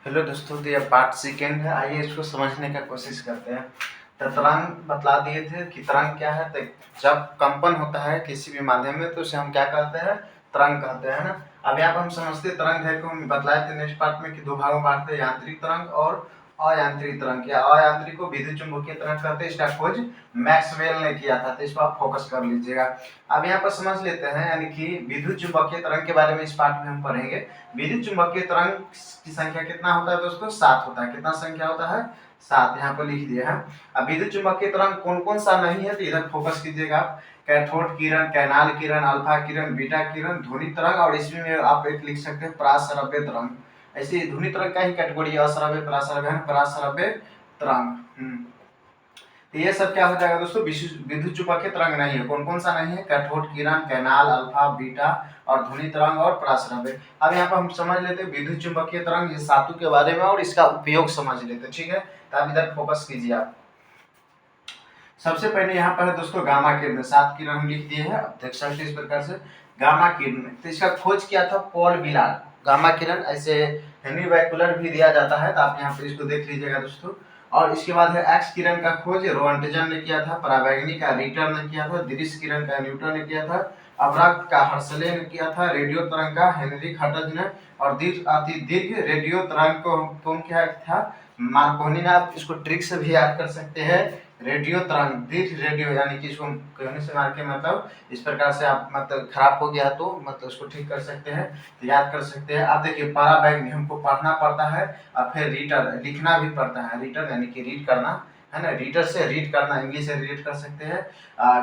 Hello दोस्तों, तो ये पार्ट सेकेंड है। आइए इसको समझने का कोशिश करते हैं। तो तरंग बतला दिए थे कि तरंग क्या है। तो जब कंपन होता है किसी भी माध्यम में तो उसे हम क्या कहते हैं, तरंग कहते हैं ना। अब यहाँ पर हम समझते तरंग है को हम बतलाए थे नेक्स्ट पार्ट में कि दो भागों में बांटते हैं, यांत्रिक तरंग और अयांत्रिक तरंग। या अयांत्रिक को विद्युत चुंबकीय तरंग कहते हैं। इसका खोज मैक्सवेल ने किया था, तो इस पर आप फोकस कर लीजिएगा। अब यहाँ पर समझ लेते हैं, यानी कि विद्युत चुंबकीय तरंग के बारे में इस पार्ट में हम पढ़ेंगे। विद्युत चुंबकीय तरंग की संख्या कितना होता है दोस्तों? 7 होता है। कितना संख्या होता है? 7। यहाँ पर लिख दिया है। अब विद्युत चुंबकीय तरंग कौन कौन सा नहीं है, तो इधर फोकस कीजिएगा आप। कैथोड किरण, कैनाल किरण, अल्फा किरण, बीटा किरण, ध्वनि तरंग, और इसमें में आप एक लिख सकते हैं पराश्रव्य तरंग। ऐसे ध्वनि तरंग का ही कैटेगरी अश्रव्य पराश्रव्य है, पराश्रव्य तरंग। तो ये सब क्या हो जाएगा दोस्तों? विद्युत चुंबकीय तरंग नहीं है। कौन कौन सा नहीं है? कैथोड किरण, कैनाल, अल्फा, बीटा और ध्वनि तरंग और पराश्रव्य। अब यहाँ पर हम समझ लेते हैं विद्युत चुंबकीय तरंग ये सातों के बारे में और इसका उपयोग समझ लेते हैं। ठीक है, तो आप इधर फोकस कीजिए। आप सबसे पहले यहाँ पर है दोस्तों गामा किरण। 7 किरण हम लिख दिए हैं, अब देख सकते हैं इस प्रकार से गामा किरण। तो इसका खोज किया था पॉल विलार। गामा किरण ऐसे हेनरी बैकुलर भी दिया जाता है, तो आप यहाँ पे इसको देख लीजिएगा दोस्तों। और इसके बाद है एक्स किरण का खोज रोअंटजन ने किया था, पराबैंगनी का रिटर ने किया था, दृश्य किरण का न्यूटन ने किया था, अवराक्त का हर्सले ने किया था, रेडियो तरंग का हेनरी हटज ने, और अति दीर्घ रेडियो तरंग को कौन क्या था? मार्कोनी ने। आप इसको ट्रिक से भी याद कर सकते हैं। रेडियो तरंग, दीर्घ रेडियो, यानी कि इसको कहने से मार के मतलब इस प्रकार से आप मतलब खराब हो गया तो मतलब उसको ठीक कर सकते हैं, तो याद कर सकते हैं। आप देखिए पराबैंगनी हमको पढ़ना पड़ता है और फिर रीटर लिखना भी पड़ता है। रीटर यानी कि रीड करना है ना, रीडर से रीड करना, इंग्लिश से रीड कर सकते हैं।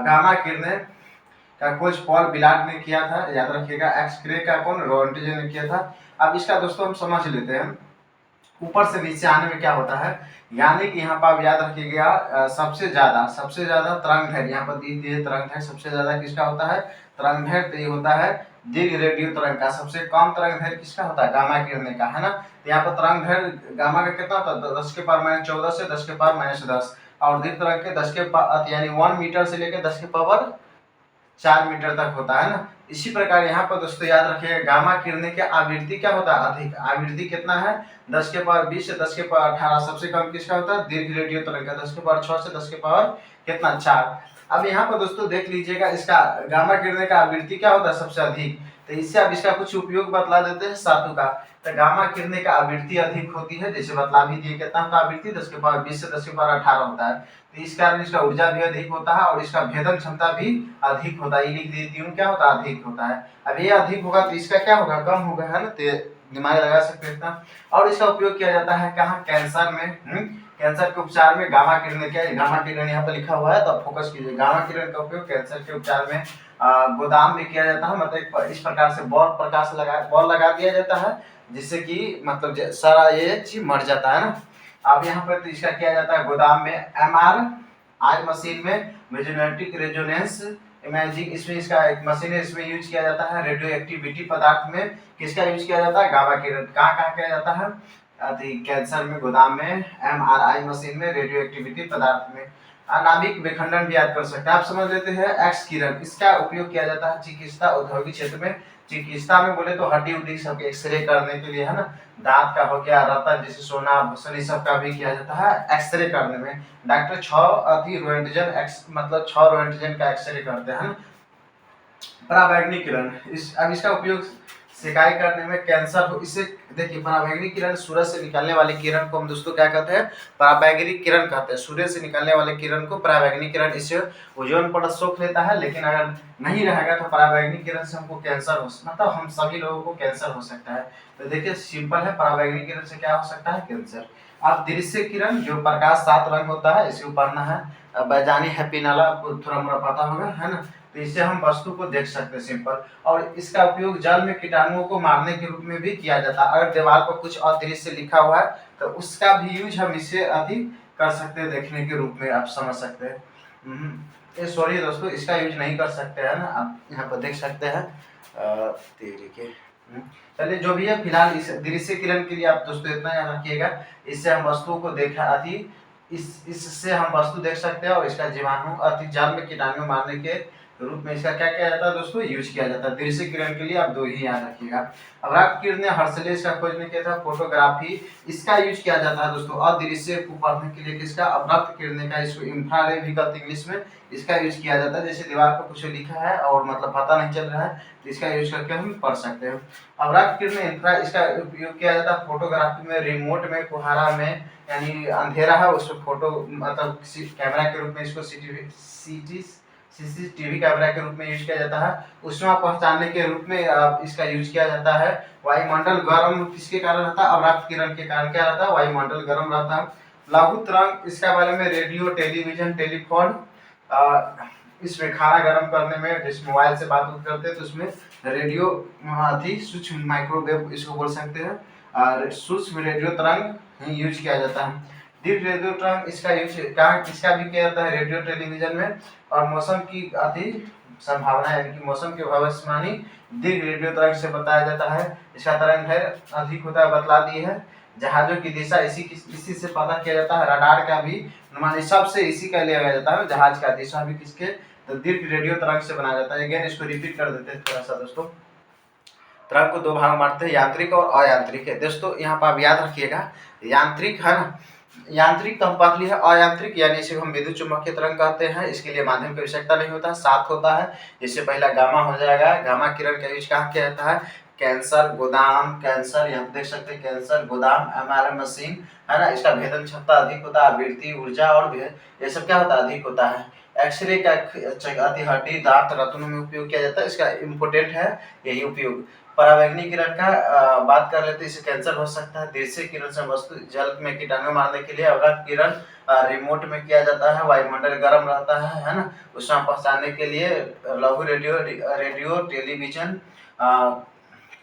गामा किरणें का खोज पॉल विलार्ड ने किया था, याद रखिएगा। एक्स रे का कौन? रोअंटजन ने किया था। अब इसका दोस्तों हम समझ लेते हैं ऊपर से नीचे आने में क्या होता है। यानी कि यहाँ पर आप याद रखिएगा सबसे ज्यादा तरंग है। यहाँ पर दिए तरंग है सबसे ज्यादा किसका होता है? तरंग है, तो ये होता है दीर्घ रेडियो तरंग का। सबसे कम तरंग है किसका होता है? गामा किरण का, है ना। तो यहाँ पर तरंग है गामा का कितना होता है? 10 के पावर -14 से 10 के पावर -10, और दीर्घ तरंग के 10 के पावर यानी 1 मीटर से लेकर 10 के पावर 4 मीटर तक होता है ना। इसी प्रकार यहाँ पर दोस्तों याद रखिएगा गामा किरणें की आवृत्ति क्या होता है? अधिक। आवृत्ति कितना है? 10 के पावर 20 से 10 के पावर 18। सबसे कम किसका होता है? दीर्घ रेडियो तरंग का, 10 के पावर 6 से 10 के पावर कितना? 4। अब यहाँ पर दोस्तों देख लीजिएगा इसका गामा किरणें का आवृत्ति क्या होता है? सबसे अधिक। तो इससे अब इसका कुछ उपयोग बतला देते हैं सातों का। तो गामा किरणें का आवृत्ति अधिक होती है, जैसे बतला भी दिए। कितना होता है आवृत्ति? 10 के पावर 20 से 10 के पावर 18 होता है। तो इस कारण इसका ऊर्जा भी अधिक होता है और इसका भेदन क्षमता भी अधिक होता है। लिख दीजिए क्या होता है? अधिक होता है। अब ये अधिक होगा तो इसका क्या होगा? कम होगा, है ना। तो दिमाग लगा सकते हैं। और इसका उपयोग किया जाता है कहाँ? कैंसर में। कैंसर के उपचार में गामा किरण क्या है? गामा किरण यहाँ पर लिखा हुआ है, तो फोकस कीजिए। गामा किरण का उपयोग कैंसर के उपचार में गोदाम में किया जाता है। मतलब इस प्रकार से बॉल लगा दिया जाता है, जिससे कि मतलब सारा ये चीज मर जाता है ना। अब यहाँ पर तो इसका किया जाता है गोदाम में MRI मशीन में, मैग्नेटिक रेजोनेंस इमेजिंग, इसमें इसका एक मशीन है, इसमें यूज किया जाता है। रेडियो एक्टिविटी पदार्थ में किसका यूज किया जाता है? गामा किरण। कहाँ कहाँ किया जाता है? कैंसर में, गोदाम में, MRI मशीन में, रेडियो एक्टिविटी पदार्थ में। नाभिक विखंडन भी याद कर सकते हैं। आप समझ लेते हैं एक्स किरण। इसका उपयोग किया जाता है चिकित्सा औद्योगिक क्षेत्र में। चिकित्सा में बोले तो हड्डी उड्डी सब एक्सरे करने के लिए, है ना। दांत का हो गया, रतन जैसे सोना भूषण सब का भी किया जाता है एक्सरे करने में। डॉक्टर 6 रोएंटजन मतलब 6 रोएंटजन का एक्सरे करते हैं। पराबैंगनी किरण अब इसका उपयोग सिकाई करने में, कैंसर हो इससे देखिए। पराबैंगनी किरण सूरज से निकलने वाली किरण को हम दोस्तों क्या कहते हैं? पराबैंगनी किरण कहते हैं। सूर्य से निकलने वाले किरण को पराबैंगनी किरण। इससे ओजोन परत सोख लेता है, लेकिन अगर नहीं रहेगा तो पराबैंगनी किरण से हमको कैंसर हो मतलब हम सभी लोगों को कैंसर हो सकता है। तो देखिए सिंपल है, पराबैंगनी किरण से क्या हो सकता है? कैंसर। अब दृश्य किरण जो प्रकाश 7 रंग होता है, इसको पढ़ना है। बैजानी हैप्पी नाला आपको थोड़ा मोड़ा पता होगा, है ना। तो इससे हम वस्तु को देख सकते हैं सिंपल। और इसका उपयोग जल में कीटाणुओं को मारने के रूप में भी किया जाता है। अगर दीवार पर कुछ अदृश्य लिखा हुआ है तो उसका भी यूज हम इससे अधिक कर सकते हैं, देखने के रूप में आप समझ सकते हैं। ये सॉरी दोस्तों, इसका यूज नहीं कर सकते हैं ना, आप यहाँ पर देख सकते हैं। चलिए जो भी है फिलहाल इस दृश्य किरण के लिए आप दोस्तों इतना याद रखिएगा। इससे हम वस्तुओं को देखा इससे हम वस्तु देख सकते हैं और इसका जीवाणु जल में कीटाणु मारने के रूप में इसका क्या किया जाता है दोस्तों, यूज किया जाता है। दृश्य किरण के लिए आप दो ही याद रखिएगा। अवराक्त किरण ने हर्षलेज का खोज नहीं किया था, फोटोग्राफी इसका यूज किया जाता है दोस्तों। अदृश्य को पढ़ने के लिए किसका, अवराक्त किरण का, इसको इंफ्रारेड भी कहते हैं इंग्लिश में, इसका यूज किया जाता है। जैसे दीवार पर कुछ लिखा है और मतलब पता नहीं चल रहा है तो इसका यूज करके हम पढ़ सकते हैं। अवराक्त किरण में इंफ्रा इसका उपयोग किया जाता है फोटोग्राफी में, रिमोट में, कोहारा में, यानी अंधेरा है उसमें फोटो मतलब कैमरा के रूप में इसको सीसीटीवी कैमरा के रूप में यूज किया जाता है। ऊष्मा पहचानने के रूप में इसका यूज किया जाता है। वायुमंडल गर्म किसके कारण रहता है, अवराक्त किरण के कारण क्या रहता है, वायुमंडल गर्म रहता है। लघु तरंग इसका बारे में रेडियो, टेलीविजन, टेलीफोन, इसमें खाना गर्म करने में, जिस मोबाइल से बात करते हैं तो उसमें रेडियो अति सूक्ष्म माइक्रोवेव इसको बोल सकते हैं, सूक्ष्म रेडियो तरंग यूज किया जाता है। दीर्घ रेडियो तरंग इसका यूज इसका भी किया जाता है रेडियो टेलीविजन में। और मौसम की अति संभावना यानी कि मौसम की भविष्यवाणी दीर्घ रेडियो तरंग से बताया जाता है। इसका तरंग है अधिक होता है, बतला दी है। जहाजों की दिशा इसी से पता किया जाता है। रडार का भी अनुमान सबसे इसी का लिया जाता है। जहाज का दिशा भी किसके, तो दीर्घ रेडियो तरंग से बनाया जाता है। अगेन इसको रिपीट कर देते हैं थोड़ा सा दोस्तों। तरंग को दो भाग में बांटते हैं, यांत्रिक और अयांत्रिक है। दोस्तों यहाँ पर आप याद रखिएगा, यांत्रिक है ना, यांत्रिक तो हम पढ़ लिया है। अयांत्रिक यानी इसे हम विद्युत चुम्बकीय तरंग कहते हैं। इसके लिए माध्यम की आवश्यकता नहीं होता, साथ होता है। इससे पहला गामा हो जाएगा। गामा किरण का यूज कहाँ किया जाता है, कैंसर, गोदाम, कैंसर यहाँ देख सकते हैं, कैंसर, गोदाम, एमआरआई मशीन है ना, इसका भेदन क्षमता अधिक होता है, आवृत्ति, ऊर्जा और ये सब क्या होता है, अधिक होता है। एक्सरे का अति हड्डी, दांत, रत्नों में उपयोग किया जाता है। इसका इम्पोर्टेंट है यही उपयोग। पराबैंगनी किरण का बात कर लेते हैं, इससे कैंसर हो सकता है। दृश्य किरण से वस्तु जल में कीटाणु मारने के लिए। अवराक्त किरण रिमोट में किया जाता है, वायुमंडल गर्म रहता है ना, उष्मा पहचानने के लिए। लघु रेडियो, टेलीविजन,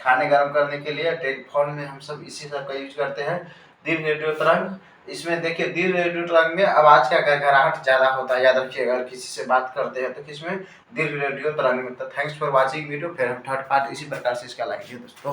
खाने गर्म करने के लिए, टेलीफोन में हम सब इसी सब का यूज करते हैं। दीर्घ रेडियो तरंग, इसमें देखिए दीर्घ रेडियो तरंग में आवाज का गड़गड़ाहट ज्यादा होता है, याद रखिएगा। अगर किसी से बात करते हैं तो किसमें, दीर्घ रेडियो तरंग में। तो थैंक्स फॉर वाचिंग वीडियो। फिर हम थर्ड पार्ट इसी प्रकार से इसका लाएंगे दोस्तों।